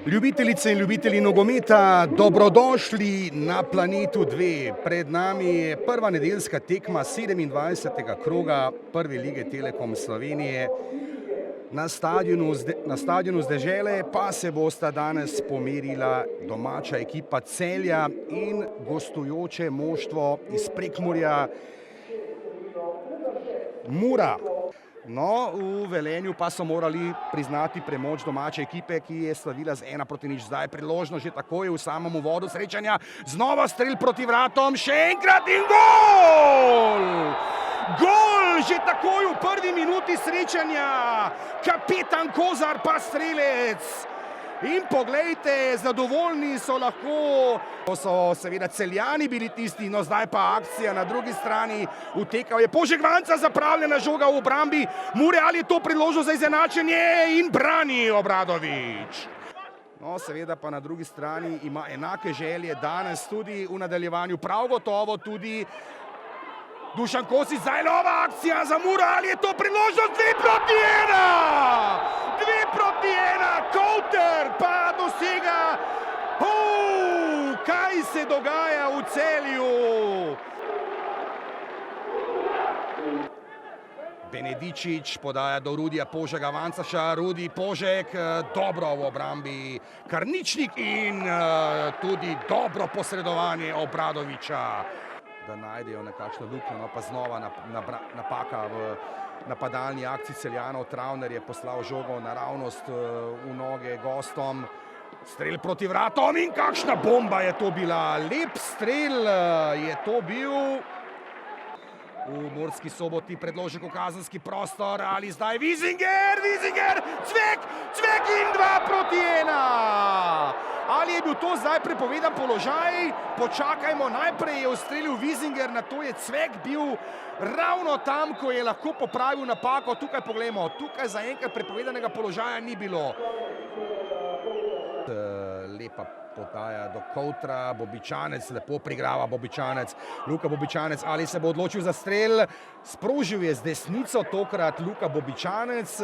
Ljubitelice in ljubitelji nogometa, dobrodošli na Planetu 2. Pred nami je prva nedeljska tekma 27. kroga Prve lige Telekom Slovenije. Na stadionu z Dežele pa se bosta danes pomerila domača ekipa Celja in gostujoče moštvo iz Prekmurja Mura. No, v Velenju pa so morali priznati premoč domače ekipe, ki je slavila z 1-0. Zdaj priložno že takoj v samem uvodu srečanja. Znova strel proti vratom, še enkrat in gol! Gol že takoj v prvi minuti srečanja. Kapetan Kozar pa strelec. In poglejte, zadovoljni so lahko. To so seveda Celjani bili tisti, no zdaj pa akcija na drugi strani. Utekal je Požeg Vanca, zapravljena žoga v obrambi Mure, ali je to priložnost za izenačenje in brani Obradović. No, seveda pa na drugi strani ima enake želje danes tudi v nadaljevanju. Prav gotovo tudi Dušan Kosić, zdaj nova akcija za Muro, ali je to priložnost 2-1! 2-1, Kouter pa dosega. Kaj se dogaja v Celju? Benedičić podaja do Rudija Požega Vancaša. Rudi Požek, dobro v obrambi Karničnik in tudi dobro posredovanje Obradovića. Da najdejo nekakšno luknjo, no pa znova napaka v napadalni akciji Celjanov. Travner je poslal žogo naravnost v noge gostom. Strel proti vratom in kakšna bomba je to bila. Lep strel je to bil. V Murski Soboti predložek v kazenski prostor, ali zdaj Wiesinger, Cvek in 2-1. Ali je bil to zdaj prepovedan položaj? Počakajmo, najprej je ustrelil Wiesinger, nato je Cvek bil ravno tam, ko je lahko popravil napako. Tukaj poglejmo, tukaj zaenkrat prepovedanega položaja ni bilo. Lepa podaja do Koutra, Bobičanec, lepo prigrava Bobičanec. Luka Bobičanec, ali se bo odločil za strel? Sprožil je z desnico tokrat Luka Bobičanec.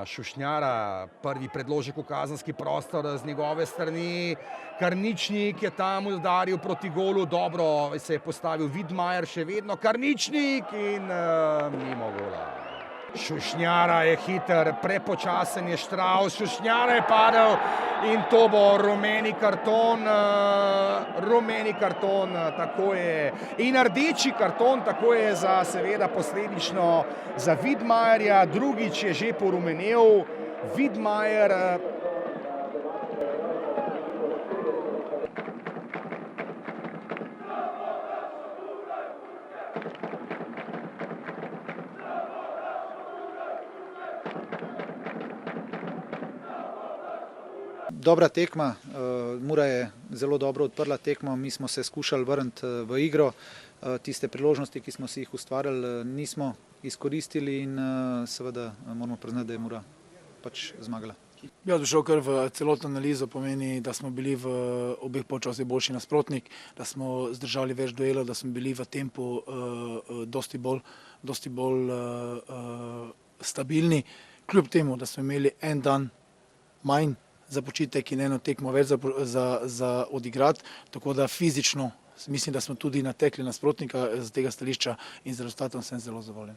Šušnjara, prvi predložek v kazenski prostor z njegove strani. Karničnik je tam udaril proti golu, dobro se je postavil Widmajer, še vedno Karničnik in mimo gola. Šušnjara je hiter, prepočasen je Štravs, Šušnjara je padel in to bo rumeni karton, tako je. In rdeči karton, tako je za seveda posledično za Widmajerja, drugič je že porumenel Widmajer. Dobra tekma, Mura je zelo dobro odprla tekmo, mi smo se skušali vrniti v igro. Tiste priložnosti, ki smo si jih ustvarjali, nismo izkoristili in seveda moramo priznati, da je Mura pač zmagala. Jaz bi šel kar v celotno analizo, pomeni, da smo bili v obeh polčasih boljši nasprotnik, da smo zdržali več duelov, da smo bili v tempu dosti bolj stabilni, kljub temu, da smo imeli en dan manj za počitek in eno tekmo več za odigrati, tako da fizično mislim, da smo tudi natekli nasprotnika z tega stališča in z rezultatom sem zelo zadovoljen.